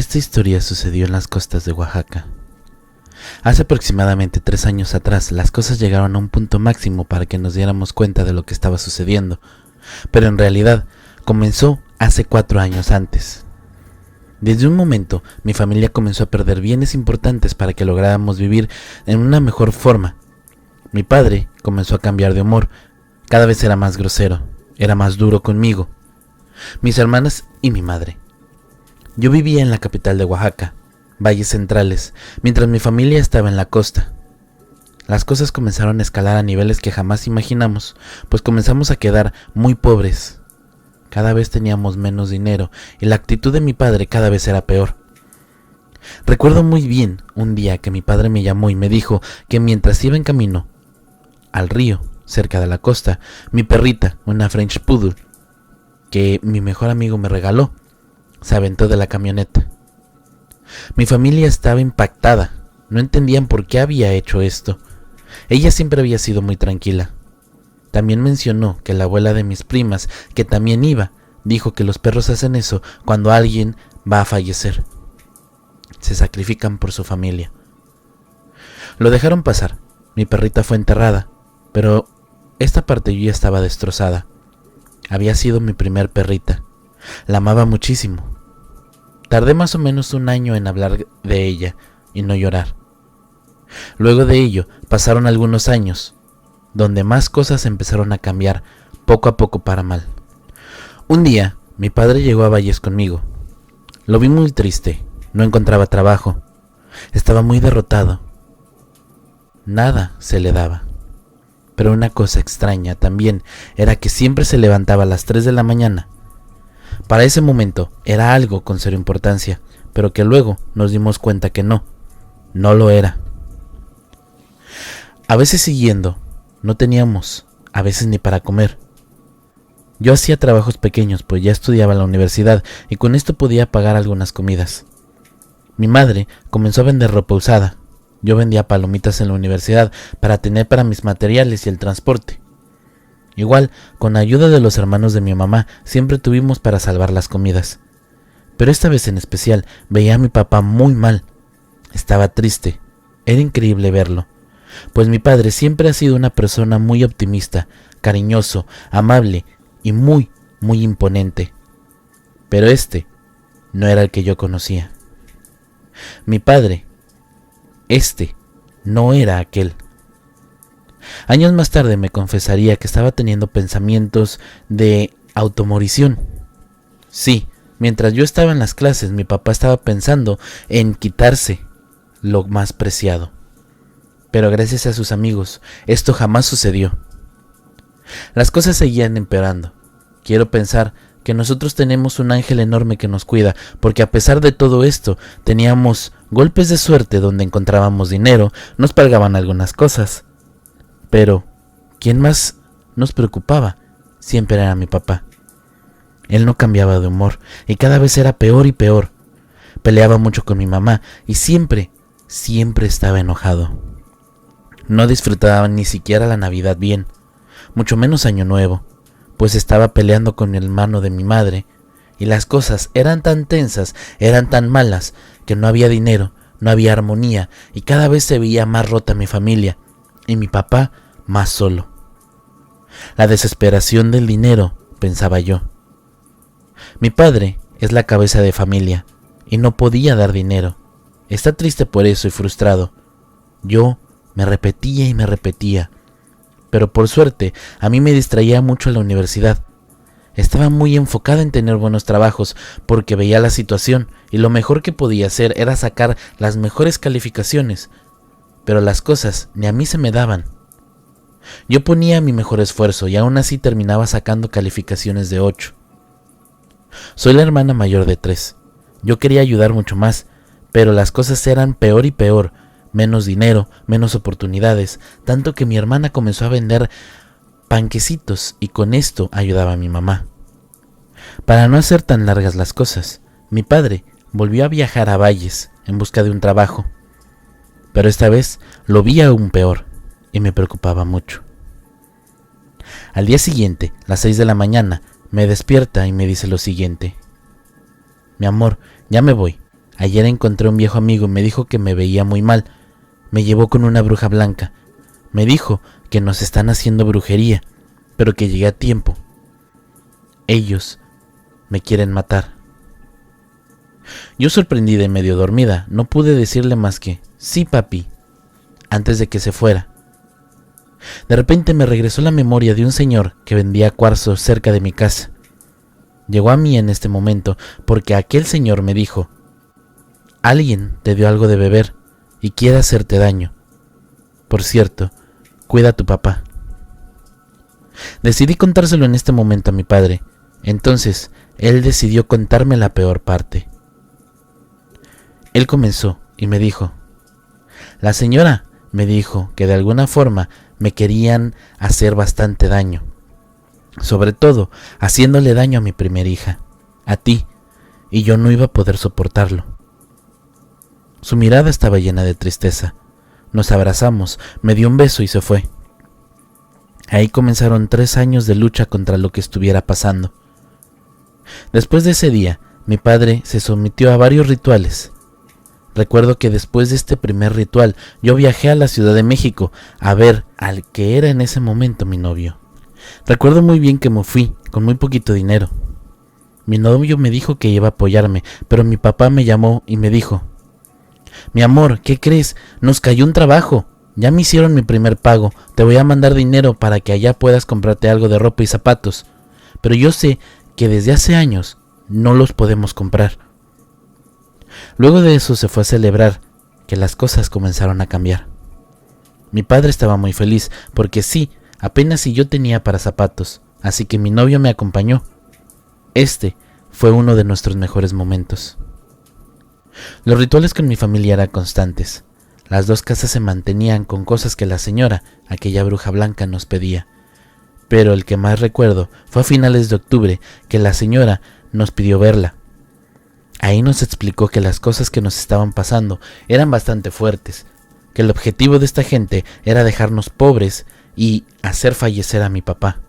Esta historia sucedió en las costas de Oaxaca. Hace aproximadamente 3 años atrás, las cosas llegaron a un punto máximo para que nos diéramos cuenta de lo que estaba sucediendo, pero en realidad comenzó hace 4 años antes. Desde un momento, mi familia comenzó a perder bienes importantes para que lográramos vivir en una mejor forma. Mi padre comenzó a cambiar de humor, cada vez era más grosero, era más duro conmigo, mis hermanas y mi madre. Yo vivía en la capital de Oaxaca, Valles Centrales, mientras mi familia estaba en la costa. Las cosas comenzaron a escalar a niveles que jamás imaginamos, pues comenzamos a quedar muy pobres. Cada vez teníamos menos dinero y la actitud de mi padre cada vez era peor. Recuerdo muy bien un día que mi padre me llamó y me dijo que mientras iba en camino al río, cerca de la costa, mi perrita, una French Poodle, que mi mejor amigo me regaló, se aventó de la camioneta. Mi familia estaba impactada, no entendían por qué había hecho esto. Ella siempre había sido muy tranquila. También mencionó que la abuela de mis primas, que también iba, dijo que los perros hacen eso cuando alguien va a fallecer. Se sacrifican por su familia. Lo dejaron pasar. Mi perrita fue enterrada, pero esta parte yo ya estaba destrozada. Había sido mi primer perrita. La amaba muchísimo. Tardé más o menos 1 año en hablar de ella y no llorar. Luego de ello pasaron algunos años, donde más cosas empezaron a cambiar poco a poco para mal. Un día, mi padre llegó a Valles conmigo. Lo vi muy triste, no encontraba trabajo, estaba muy derrotado. Nada se le daba. Pero una cosa extraña también era que siempre se levantaba a las 3 de la mañana. Para ese momento era algo con cero importancia, pero que luego nos dimos cuenta que no lo era. A veces siguiendo, no teníamos, a veces ni para comer. Yo hacía trabajos pequeños, pues ya estudiaba en la universidad y con esto podía pagar algunas comidas. Mi madre comenzó a vender ropa usada. Yo vendía palomitas en la universidad para tener para mis materiales y el transporte. Igual, con ayuda de los hermanos de mi mamá, siempre tuvimos para salvar las comidas. Pero esta vez en especial, veía a mi papá muy mal. Estaba triste. Era increíble verlo, pues mi padre siempre ha sido una persona muy optimista, cariñoso, amable y muy imponente. Pero este no era el que yo conocía. Mi padre, no era aquel. Años más tarde me confesaría que estaba teniendo pensamientos de automorición. Sí, mientras yo estaba en las clases, mi papá estaba pensando en quitarse lo más preciado. Pero gracias a sus amigos, esto jamás sucedió. Las cosas seguían empeorando. Quiero pensar que nosotros tenemos un ángel enorme que nos cuida, porque a pesar de todo esto, teníamos golpes de suerte donde encontrábamos dinero, nos pagaban algunas cosas. Pero, ¿quién más nos preocupaba? Siempre era mi papá. Él no cambiaba de humor y cada vez era peor y peor. Peleaba mucho con mi mamá y siempre estaba enojado. No disfrutaba ni siquiera la Navidad bien, mucho menos Año Nuevo, pues estaba peleando con el hermano de mi madre y las cosas eran tan tensas, eran tan malas, que no había dinero, no había armonía y cada vez se veía más rota mi familia. Y mi papá más solo. La desesperación del dinero, pensaba yo. Mi padre es la cabeza de familia y no podía dar dinero. Está triste por eso y frustrado. Yo me repetía y me repetía. Pero por suerte, a mí me distraía mucho la universidad. Estaba muy enfocada en tener buenos trabajos porque veía la situación y lo mejor que podía hacer era sacar las mejores calificaciones. Pero las cosas ni a mí se me daban. Yo ponía mi mejor esfuerzo y aún así terminaba sacando calificaciones de 8. Soy la hermana mayor de 3. Yo quería ayudar mucho más, pero las cosas eran peor y peor. Menos dinero, menos oportunidades, tanto que mi hermana comenzó a vender panquecitos y con esto ayudaba a mi mamá. Para no hacer tan largas las cosas, mi padre volvió a viajar a Valles en busca de un trabajo. Pero esta vez lo vi aún peor y me preocupaba mucho. Al día siguiente, las 6 de la mañana, me despierta y me dice lo siguiente: Mi amor, ya me voy. Ayer encontré un viejo amigo y me dijo que me veía muy mal. Me llevó con una bruja blanca. Me dijo que nos están haciendo brujería, pero que llegué a tiempo. Ellos me quieren matar. Yo, sorprendida y medio dormida, no pude decirle más que sí, papi, antes de que se fuera. De repente me regresó la memoria de un señor que vendía cuarzo cerca de mi casa. Llegó a mí en este momento porque aquel señor me dijo: alguien te dio algo de beber y quiere hacerte daño. Por cierto, cuida a tu papá. Decidí contárselo en este momento a mi padre. Entonces, él decidió contarme la peor parte. Él comenzó y me dijo: la señora me dijo que de alguna forma me querían hacer bastante daño, sobre todo haciéndole daño a mi primera hija, a ti, y yo no iba a poder soportarlo. Su mirada estaba llena de tristeza. Nos abrazamos, me dio un beso y se fue. Ahí comenzaron 3 años de lucha contra lo que estuviera pasando. Después de ese día, mi padre se sometió a varios rituales. Recuerdo que después de este primer ritual, yo viajé a la Ciudad de México a ver al que era en ese momento mi novio. Recuerdo muy bien que me fui con muy poquito dinero. Mi novio me dijo que iba a apoyarme, pero mi papá me llamó y me dijo: mi amor, ¿qué crees? Nos cayó un trabajo. Ya me hicieron mi primer pago. Te voy a mandar dinero para que allá puedas comprarte algo de ropa y zapatos. Pero yo sé que desde hace años no los podemos comprar. Luego de eso se fue a celebrar que las cosas comenzaron a cambiar. Mi padre estaba muy feliz porque sí, apenas si yo tenía para zapatos, así que mi novio me acompañó. Este fue uno de nuestros mejores momentos. Los rituales con mi familia eran constantes. Las 2 casas se mantenían con cosas que la señora, aquella bruja blanca, nos pedía. Pero el que más recuerdo fue a finales de octubre, que la señora nos pidió verla. Ahí nos explicó que las cosas que nos estaban pasando eran bastante fuertes, que el objetivo de esta gente era dejarnos pobres y hacer fallecer a mi papá.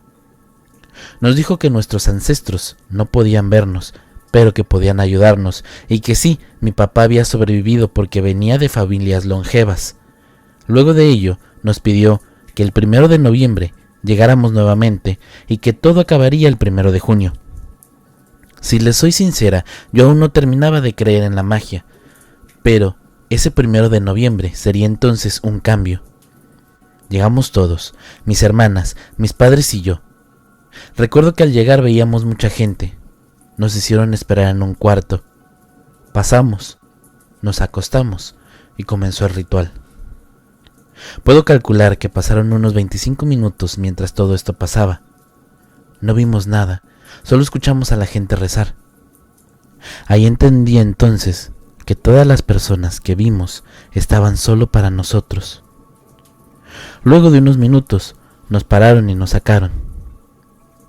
Nos dijo que nuestros ancestros no podían vernos, pero que podían ayudarnos, y que sí, mi papá había sobrevivido porque venía de familias longevas. Luego de ello, nos pidió que el 1 de noviembre llegáramos nuevamente y que todo acabaría el 1 de junio. Si les soy sincera, yo aún no terminaba de creer en la magia, pero ese 1 de noviembre sería entonces un cambio. Llegamos todos, mis hermanas, mis padres y yo. Recuerdo que al llegar veíamos mucha gente. Nos hicieron esperar en un cuarto. Pasamos, nos acostamos y comenzó el ritual. Puedo calcular que pasaron unos 25 minutos mientras todo esto pasaba. No vimos nada, solo escuchamos a la gente rezar. Ahí entendí entonces que todas las personas que vimos estaban solo para nosotros. Luego de unos minutos nos pararon y nos sacaron.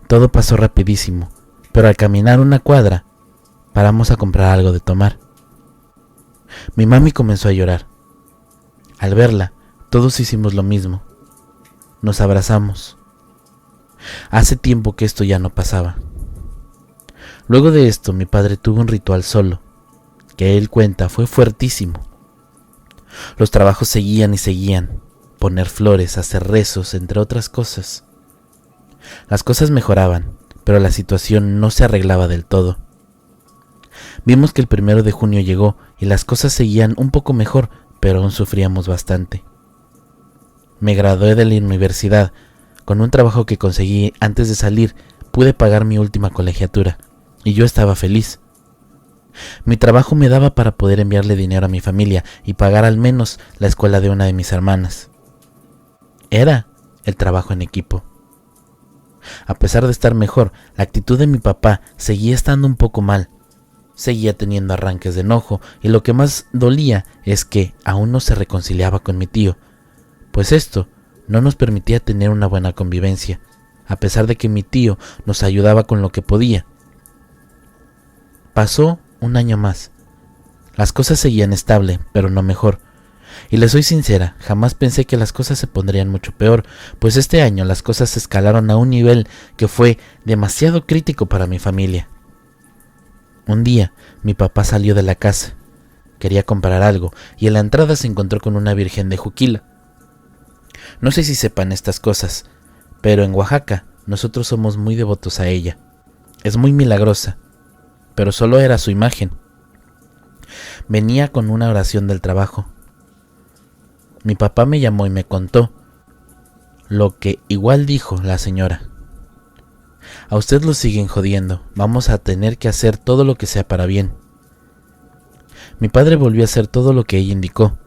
Todo pasó rapidísimo, pero al caminar una cuadra paramos a comprar algo de tomar. Mi mami comenzó a llorar. Al verla, todos hicimos lo mismo. Nos abrazamos. Hace tiempo que esto ya no pasaba. Luego de esto, mi padre tuvo un ritual solo, que él cuenta fue fuertísimo. Los trabajos seguían y seguían. Poner flores, hacer rezos, entre otras cosas. Las cosas mejoraban, pero la situación no se arreglaba del todo. Vimos que el 1 de junio llegó y las cosas seguían un poco mejor, pero aún sufríamos bastante. Me gradué de la universidad. Con un trabajo que conseguí antes de salir, pude pagar mi última colegiatura, y yo estaba feliz. Mi trabajo me daba para poder enviarle dinero a mi familia y pagar al menos la escuela de una de mis hermanas. Era el trabajo en equipo. A pesar de estar mejor, la actitud de mi papá seguía estando un poco mal. Seguía teniendo arranques de enojo, y lo que más dolía es que aún no se reconciliaba con mi tío, pues esto no nos permitía tener una buena convivencia, a pesar de que mi tío nos ayudaba con lo que podía. Pasó un año más. Las cosas seguían estable, pero no mejor. Y les soy sincera, jamás pensé que las cosas se pondrían mucho peor, pues este año las cosas escalaron a un nivel que fue demasiado crítico para mi familia. Un día, mi papá salió de la casa. Quería comprar algo y en la entrada se encontró con una virgen de Juquila. No sé si sepan estas cosas, pero en Oaxaca nosotros somos muy devotos a ella. Es muy milagrosa, pero solo era su imagen. Venía con una oración del trabajo. Mi papá me llamó y me contó lo que igual dijo la señora. A usted lo siguen jodiendo, vamos a tener que hacer todo lo que sea para bien. Mi padre volvió a hacer todo lo que ella indicó.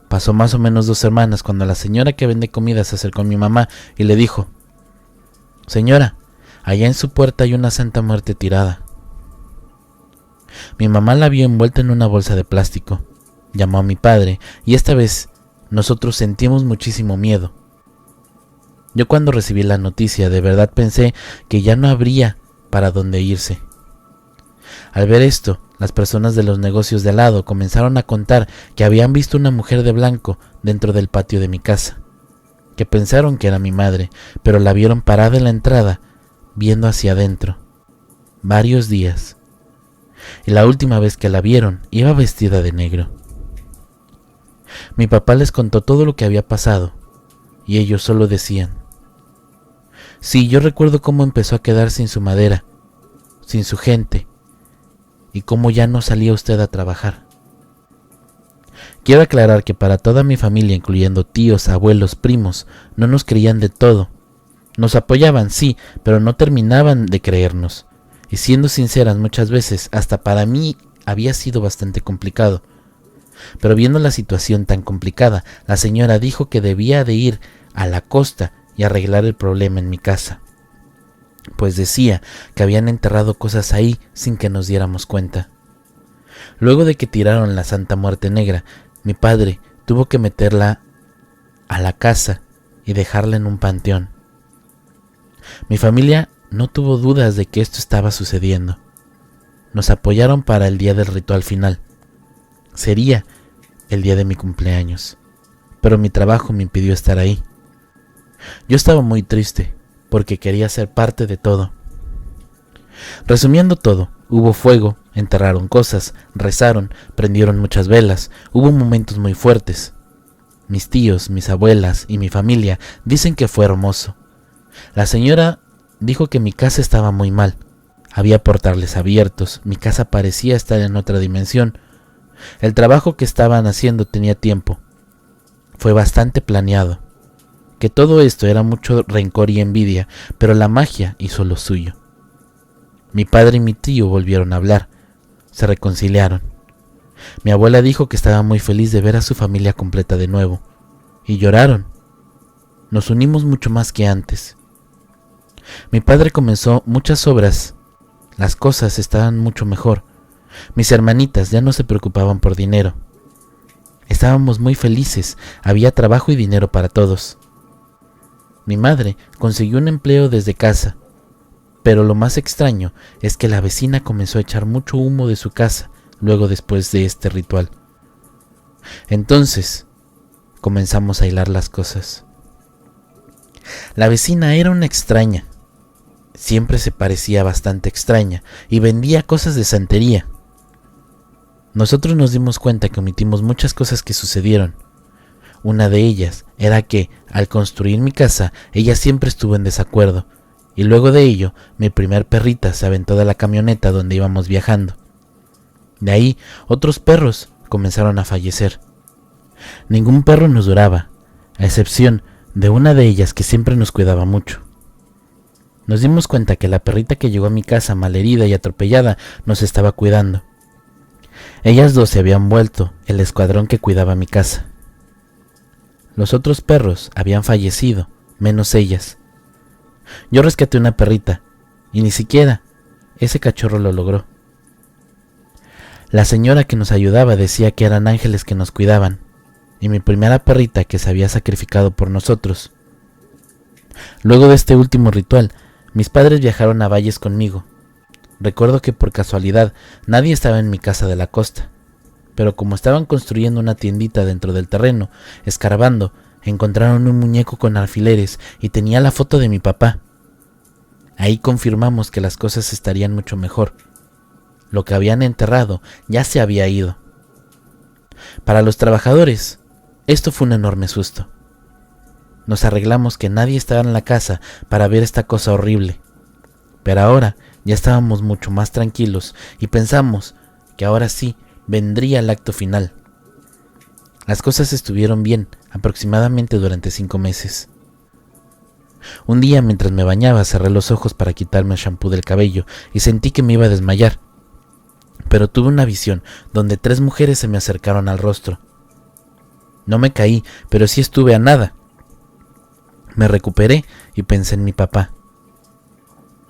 Pasó más o menos 2 semanas cuando la señora que vende comida se acercó a mi mamá y le dijo: Señora, allá en su puerta hay una Santa Muerte tirada. Mi mamá la vio envuelta en una bolsa de plástico. Llamó a mi padre y esta vez nosotros sentimos muchísimo miedo. Yo cuando recibí la noticia de verdad pensé que ya no habría para dónde irse. Al ver esto, las personas de los negocios de al lado comenzaron a contar que habían visto una mujer de blanco dentro del patio de mi casa, que pensaron que era mi madre, pero la vieron parada en la entrada, viendo hacia adentro, varios días. Y la última vez que la vieron, iba vestida de negro. Mi papá les contó todo lo que había pasado, y ellos solo decían: sí, yo recuerdo cómo empezó a quedar sin su madera, sin su gente, y cómo ya no salía usted a trabajar. Quiero aclarar que para toda mi familia, incluyendo tíos, abuelos, primos, no nos creían de todo. Nos apoyaban, sí, pero no terminaban de creernos. Y siendo sinceras, muchas veces, hasta para mí había sido bastante complicado. Pero viendo la situación tan complicada, la señora dijo que debía de ir a la costa y arreglar el problema en mi casa, pues decía que habían enterrado cosas ahí sin que nos diéramos cuenta. Luego de que tiraron la Santa Muerte Negra, mi padre tuvo que meterla a la casa y dejarla en un panteón. Mi familia no tuvo dudas de que esto estaba sucediendo. Nos apoyaron para el día del ritual final. Sería el día de mi cumpleaños, pero mi trabajo me impidió estar ahí. Yo estaba muy triste porque quería ser parte de todo. Resumiendo todo, hubo fuego, enterraron cosas, rezaron, prendieron muchas velas, hubo momentos muy fuertes. Mis tíos, mis abuelas y mi familia dicen que fue hermoso. La señora dijo que mi casa estaba muy mal. Había portales abiertos, mi casa parecía estar en otra dimensión. El trabajo que estaban haciendo tenía tiempo. Fue bastante planeado. Que todo esto era mucho rencor y envidia, pero la magia hizo lo suyo. Mi padre y mi tío volvieron a hablar, se reconciliaron. Mi abuela dijo que estaba muy feliz de ver a su familia completa de nuevo, y lloraron. Nos unimos mucho más que antes. Mi padre comenzó muchas obras, las cosas estaban mucho mejor. Mis hermanitas ya no se preocupaban por dinero. Estábamos muy felices, había trabajo y dinero para todos. Mi madre consiguió un empleo desde casa, pero lo más extraño es que la vecina comenzó a echar mucho humo de su casa luego después de este ritual. Entonces comenzamos a hilar las cosas. La vecina era una extraña, siempre se parecía bastante extraña y vendía cosas de santería. Nosotros nos dimos cuenta que omitimos muchas cosas que sucedieron. Una de ellas era que, al construir mi casa, ella siempre estuvo en desacuerdo, y luego de ello, mi primer perrita se aventó de la camioneta donde íbamos viajando. De ahí, otros perros comenzaron a fallecer. Ningún perro nos duraba, a excepción de una de ellas que siempre nos cuidaba mucho. Nos dimos cuenta que la perrita que llegó a mi casa malherida y atropellada nos estaba cuidando. Ellas dos se habían vuelto el escuadrón que cuidaba mi casa. Los otros perros habían fallecido, menos ellas. Yo rescaté una perrita, y ni siquiera ese cachorro lo logró. La señora que nos ayudaba decía que eran ángeles que nos cuidaban, y mi primera perrita que se había sacrificado por nosotros. Luego de este último ritual, mis padres viajaron a Valles conmigo. Recuerdo que por casualidad nadie estaba en mi casa de la costa, pero como estaban construyendo una tiendita dentro del terreno, escarbando, encontraron un muñeco con alfileres y tenía la foto de mi papá. Ahí confirmamos que las cosas estarían mucho mejor. Lo que habían enterrado ya se había ido. Para los trabajadores, esto fue un enorme susto. Nos arreglamos que nadie estaba en la casa para ver esta cosa horrible. Pero ahora ya estábamos mucho más tranquilos y pensamos que ahora sí vendría el acto final. Las cosas estuvieron bien aproximadamente durante 5 meses. Un día, mientras me bañaba, cerré los ojos para quitarme el shampoo del cabello y sentí que me iba a desmayar. Pero tuve una visión donde 3 mujeres se me acercaron al rostro. No me caí, pero sí estuve a nada. Me recuperé y pensé en mi papá.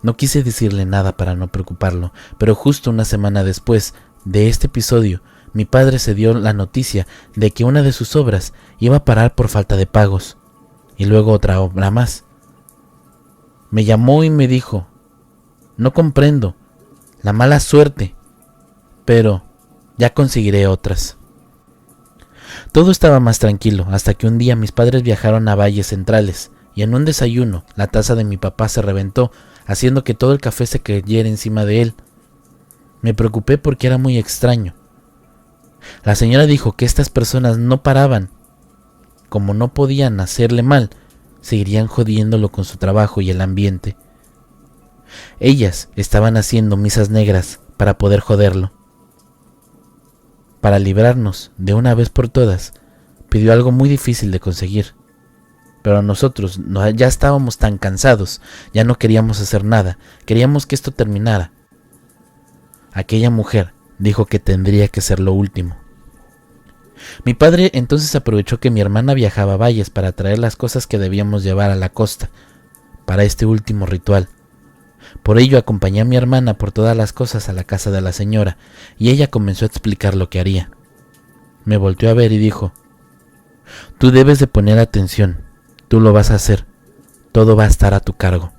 No quise decirle nada para no preocuparlo, pero justo una semana después de este episodio, mi padre se dio la noticia de que una de sus obras iba a parar por falta de pagos, y luego otra obra más. Me llamó y me dijo: no comprendo, la mala suerte, pero ya conseguiré otras. Todo estaba más tranquilo hasta que un día mis padres viajaron a Valles Centrales y en un desayuno la taza de mi papá se reventó, haciendo que todo el café se cayera encima de él. Me preocupé porque era muy extraño. La señora dijo que estas personas no paraban. Como no podían hacerle mal, seguirían jodiéndolo con su trabajo y el ambiente. Ellas estaban haciendo misas negras para poder joderlo. Para librarnos de una vez por todas, pidió algo muy difícil de conseguir. Pero nosotros ya estábamos tan cansados, ya no queríamos hacer nada, queríamos que esto terminara. Aquella mujer dijo que tendría que ser lo último. Mi padre entonces aprovechó que mi hermana viajaba a Valles para traer las cosas que debíamos llevar a la costa, para este último ritual. Por ello acompañé a mi hermana por todas las cosas a la casa de la señora, y ella comenzó a explicar lo que haría. Me volteó a ver y dijo: tú debes de poner atención. Tú lo vas a hacer, todo va a estar a tu cargo.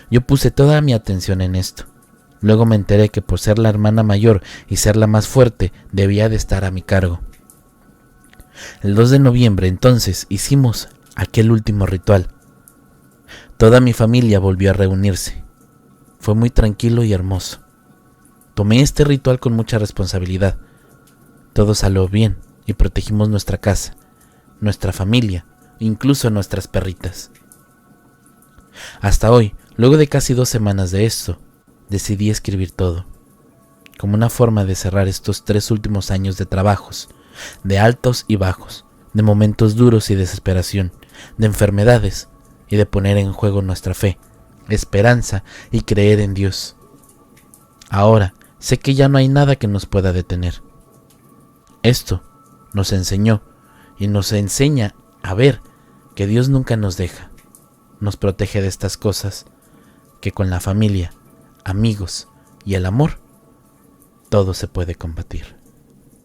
Yo puse toda mi atención en esto. Luego me enteré que por ser la hermana mayor y ser la más fuerte, debía de estar a mi cargo. El 2 de noviembre entonces hicimos aquel último ritual. Toda mi familia volvió a reunirse. Fue muy tranquilo y hermoso. Tomé este ritual con mucha responsabilidad. Todo salió bien y protegimos nuestra casa, nuestra familia, incluso nuestras perritas. Hasta hoy, luego de casi 2 semanas de esto, decidí escribir todo, como una forma de cerrar estos 3 últimos años de trabajos, de altos y bajos, de momentos duros y desesperación, de enfermedades y de poner en juego nuestra fe, esperanza y creer en Dios. Ahora sé que ya no hay nada que nos pueda detener. Esto nos enseñó y nos enseña a ver que Dios nunca nos deja, nos protege de estas cosas, que con la familia, amigos y el amor, todo se puede combatir.